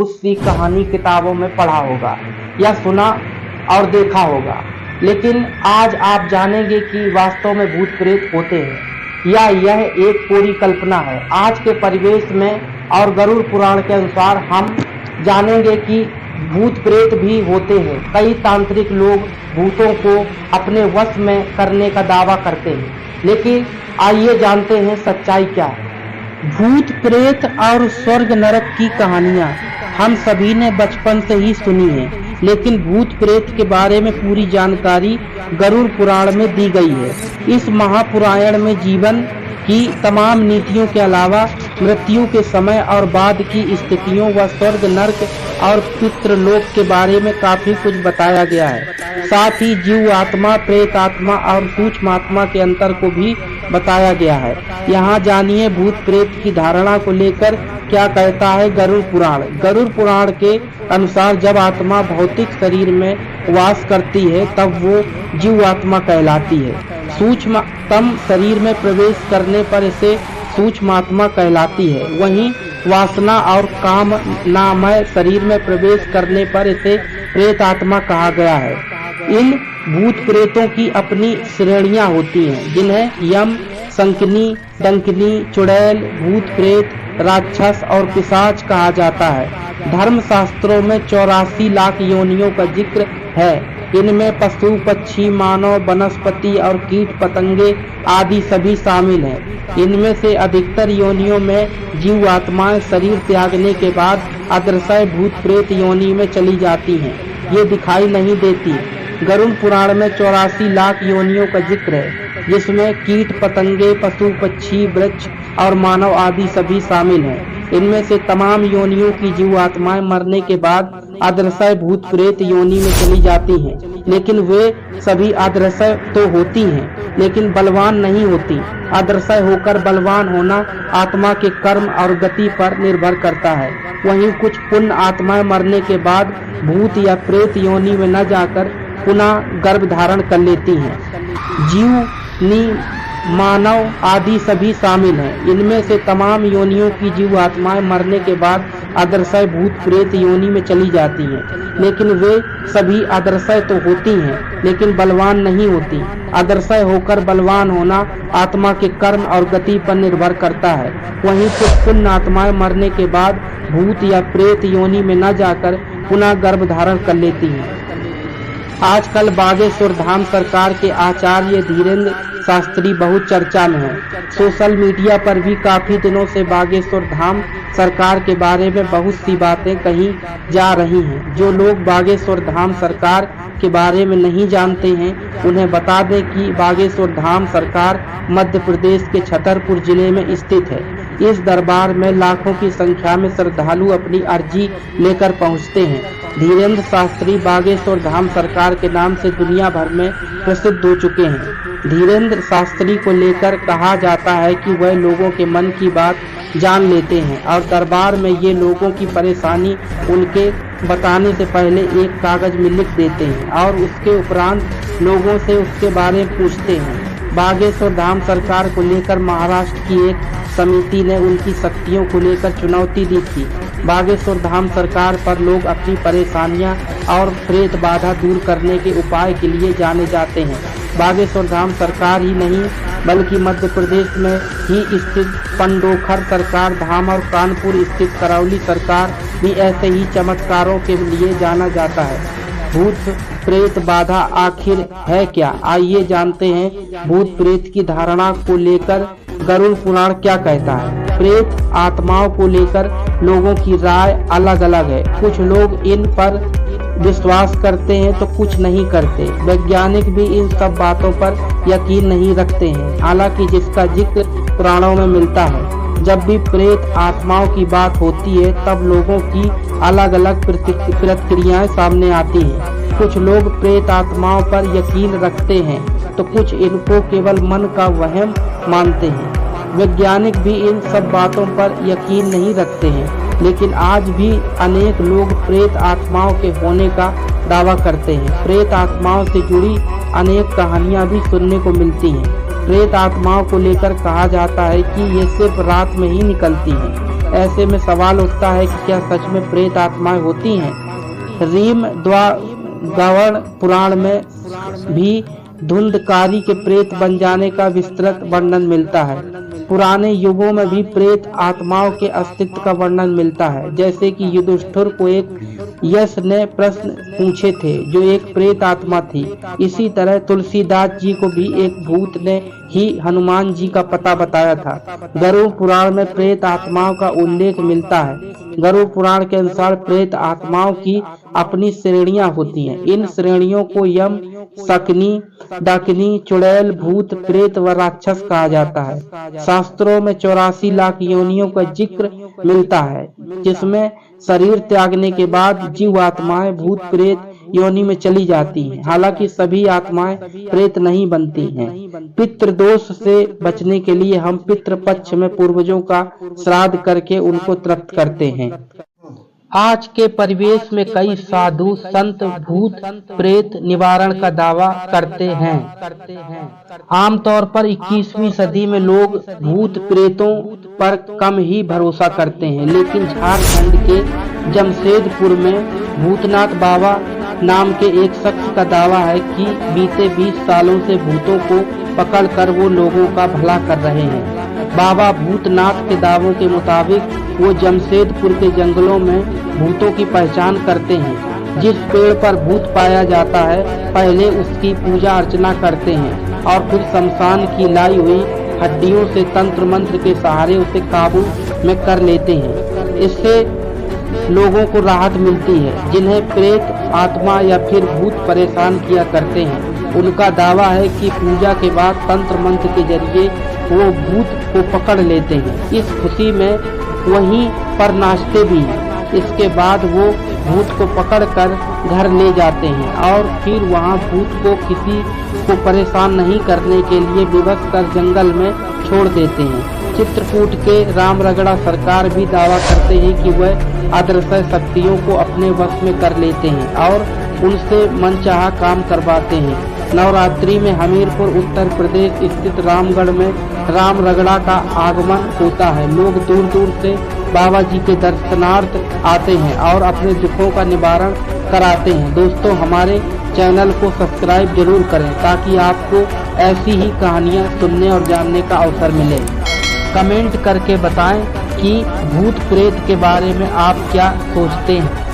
सी कहानी किताबों में पढ़ा होगा या सुना और देखा होगा, लेकिन आज आप जानेंगे कि वास्तव में भूत प्रेत होते हैं या यह एक पूरी कल्पना है। आज के परिवेश में और गरुड़ पुराण के अनुसार हम जानेंगे कि भूत प्रेत भी होते हैं। कई तांत्रिक लोग भूतों को अपने वश में करने का दावा करते हैं, लेकिन आइए जानते हैं सच्चाई क्या है। भूत प्रेत और स्वर्ग नरक की कहानियां हम सभी ने बचपन से ही सुनी है, लेकिन भूत प्रेत के बारे में पूरी जानकारी गरुड़ पुराण में दी गई है। इस महापुराण में जीवन की तमाम नीतियों के अलावा मृत्यु के समय और बाद की स्थितियों व स्वर्ग नरक और पितृलोक के बारे में काफी कुछ बताया गया है। साथ ही जीव आत्मा, प्रेत आत्मा और सूक्ष्म आत्मा के अंतर को भी बताया गया है। यहाँ जानिए भूत प्रेत की धारणा को लेकर क्या कहता है गरुड़ पुराण। गरुड़ पुराण के अनुसार जब आत्मा भौतिक शरीर में वास करती है तब वो जीव आत्मा कहलाती है। सूक्ष्मतम शरीर में प्रवेश करने पर इसे सूक्ष्म आत्मा कहलाती है। वहीं वासना और काम नामय शरीर में प्रवेश करने पर इसे प्रेत आत्मा कहा गया है। इन भूत प्रेतों की अपनी श्रेणियां होती हैं, जिन्हें यम, संकनी, डंकनी, चुड़ैल, भूत प्रेत, राक्षस और पिशाच कहा जाता है। धर्म शास्त्रों में 84 लाख योनियों का जिक्र है। इनमें पशु, पक्षी, मानव, वनस्पति और कीट पतंगे आदि सभी शामिल हैं। इनमें से अधिकतर योनियों में जीव आत्माएं शरीर त्यागने के बाद अदृश्य भूत प्रेत योनि में चली जाती हैं। ये दिखाई नहीं देती। गरुड़ पुराण में 84 लाख योनियों का जिक्र है, जिसमें कीट पतंगे, पशु, पक्षी, वृक्ष और मानव आदि सभी शामिल हैं। इनमें से तमाम योनियों की जीव आत्माएं मरने के बाद अदृश्य भूत प्रेत योनि में चली जाती हैं, लेकिन वे सभी अदृश्य तो होती हैं, लेकिन बलवान नहीं होती। अदृश्य होकर बलवान होना आत्मा के कर्म और गति पर निर्भर करता है। वहीं कुछ पुण्य आत्माएं मरने के बाद भूत या प्रेत योनि में न जाकर पुनः गर्भ धारण कर लेती हैं। जीव, नी, मानव आदि सभी शामिल हैं। इनमें से तमाम योनियों की जीव आत्माएं मरने के बाद अदृश्य भूत प्रेत योनि में चली जाती हैं, लेकिन वे सभी अदृश्य तो होती हैं, लेकिन बलवान नहीं होती। अदृश्य होकर बलवान होना आत्मा के कर्म और गति पर निर्भर करता है। वहीं कुछ पुण्य आत्माएं मरने के बाद भूत या प्रेत योनि में न जाकर पुनः गर्भ धारण कर लेती हैं। आजकल बागेश्वर धाम सरकार के आचार्य धीरेन्द्र शास्त्री बहुत चर्चा में है। सोशल मीडिया पर भी काफी दिनों से बागेश्वर धाम सरकार के बारे में बहुत सी बातें कही जा रही हैं। जो लोग बागेश्वर धाम सरकार के बारे में नहीं जानते हैं, उन्हें बता दें कि बागेश्वर धाम सरकार मध्य प्रदेश के छतरपुर जिले में स्थित है। इस दरबार में लाखों की संख्या में श्रद्धालु अपनी अर्जी लेकर पहुंचते हैं। धीरेन्द्र शास्त्री बागेश्वर धाम सरकार के नाम से दुनिया भर में प्रसिद्ध हो चुके हैं। धीरेन्द्र शास्त्री को लेकर कहा जाता है कि वह लोगों के मन की बात जान लेते हैं और दरबार में ये लोगों की परेशानी उनके बताने से पहले एक कागज में लिख देते हैं और उसके उपरांत लोगों से उसके बारे में पूछते हैं। बागेश्वर धाम सरकार को लेकर महाराष्ट्र की एक समिति ने उनकी शक्तियों को लेकर चुनौती दी थी। बागेश्वर धाम सरकार पर लोग अपनी परेशानियां और प्रेत बाधा दूर करने के उपाय के लिए जाने जाते हैं। बागेश्वर धाम सरकार ही नहीं बल्कि मध्य प्रदेश में ही स्थित पंडोखर सरकार धाम और कानपुर स्थित करौली सरकार भी ऐसे ही चमत्कारों के लिए जाना जाता है। भूत प्रेत बाधा आखिर है क्या? आइए जानते हैं भूत प्रेत की धारणा को लेकर गरुड़ पुराण क्या कहता है। प्रेत आत्माओं को लेकर लोगों की राय अलग अलग है। कुछ लोग इन पर विश्वास करते हैं तो कुछ नहीं करते। वैज्ञानिक भी इन सब बातों पर यकीन नहीं रखते हैं, हालांकि जिसका जिक्र पुराणों में मिलता है। जब भी प्रेत आत्माओं की बात होती है तब लोगों की अलग अलग प्रतिक्रियाएं सामने आती हैं। कुछ लोग प्रेत आत्माओं पर यकीन रखते हैं तो कुछ इनको केवल मन का वहम मानते हैं। वैज्ञानिक भी इन सब बातों पर यकीन नहीं रखते हैं, लेकिन आज भी अनेक लोग प्रेत आत्माओं के होने का दावा करते हैं। प्रेत आत्माओं से जुड़ी अनेक कहानियां भी सुनने को मिलती हैं। प्रेत आत्माओं को लेकर कहा जाता है कि ये सिर्फ रात में ही निकलती हैं। ऐसे में सवाल उठता है कि क्या सच में प्रेत आत्माएं होती हैं? रीम द्वागवण पुराण में भी धुंधकारी के प्रेत बन जाने का विस्तृत वर्णन मिलता है। पुराने युगों में भी प्रेत आत्माओं के अस्तित्व का वर्णन मिलता है। जैसे कि युधिष्ठिर को एक यश ने प्रश्न पूछे थे जो एक प्रेत आत्मा थी। इसी तरह तुलसीदास जी को भी एक भूत ने ही हनुमान जी का पता बताया था। गरुड़ पुराण में प्रेत आत्माओं का उल्लेख मिलता है। गरुड़ पुराण के अनुसार प्रेत आत्माओं की अपनी श्रेणियां होती हैं। इन श्रेणियों को यम, शक्नि, डाकिनी, चुड़ैल, भूत, प्रेत व राक्षस कहा जाता है। शास्त्रों में 84 लाख योनियों का जिक्र मिलता है, जिसमें शरीर त्यागने के बाद जीव आत्माएं भूत प्रेत योनि में चली जाती हैं। हालांकि सभी आत्माएं प्रेत नहीं बनती हैं। पितृदोष से बचने के लिए हम पितृ पक्ष में पूर्वजों का श्राद्ध करके उनको तृप्त करते हैं। आज के परिवेश में कई साधु संत भूत प्रेत निवारण का दावा करते हैं। आमतौर पर 21वीं सदी में लोग भूत प्रेतों पर कम ही भरोसा करते हैं, लेकिन झारखंड के जमशेदपुर में भूतनाथ बाबा नाम के एक शख्स का दावा है कि बीते 20 सालों से भूतों को पकड़कर वो लोगों का भला कर रहे हैं। बाबा भूतनाथ के दावों के मुताबिक वो जमशेदपुर के जंगलों में भूतों की पहचान करते हैं। जिस पेड़ पर भूत पाया जाता है, पहले उसकी पूजा अर्चना करते हैं और फिर शमशान की लाई हुई हड्डियों से तंत्र मंत्र के सहारे उसे काबू में कर लेते हैं। इससे लोगों को राहत मिलती है। जिन्हें प्रेत आत्मा या फिर भूत परेशान किया करते हैं, उनका दावा है कि पूजा के बाद तंत्र मंत्र के जरिए वो भूत को पकड़ लेते हैं। इस खुशी में वहीं पर नाचते भी हैं। इसके बाद वो भूत को पकड़कर घर ले जाते हैं और फिर वहां भूत को किसी को परेशान नहीं करने के लिए विवश कर जंगल में छोड़ देते हैं। चित्रकूट के राम रगड़ा सरकार भी दावा करते हैं कि वह अदृश्य शक्तियों को अपने वश में कर लेते हैं और उनसे मनचाहा काम करवाते हैं। नवरात्रि में हमीरपुर उत्तर प्रदेश स्थित रामगढ़ में राम रगड़ा का आगमन होता है। लोग दूर दूर से बाबा जी के दर्शनार्थ आते हैं और अपने दुखों का निवारण कराते हैं। दोस्तों, हमारे चैनल को सब्सक्राइब जरूर करें ताकि आपको ऐसी ही कहानियां सुनने और जानने का अवसर मिले। कमेंट करके बताएं कि भूत प्रेत के बारे में आप क्या सोचते हैं।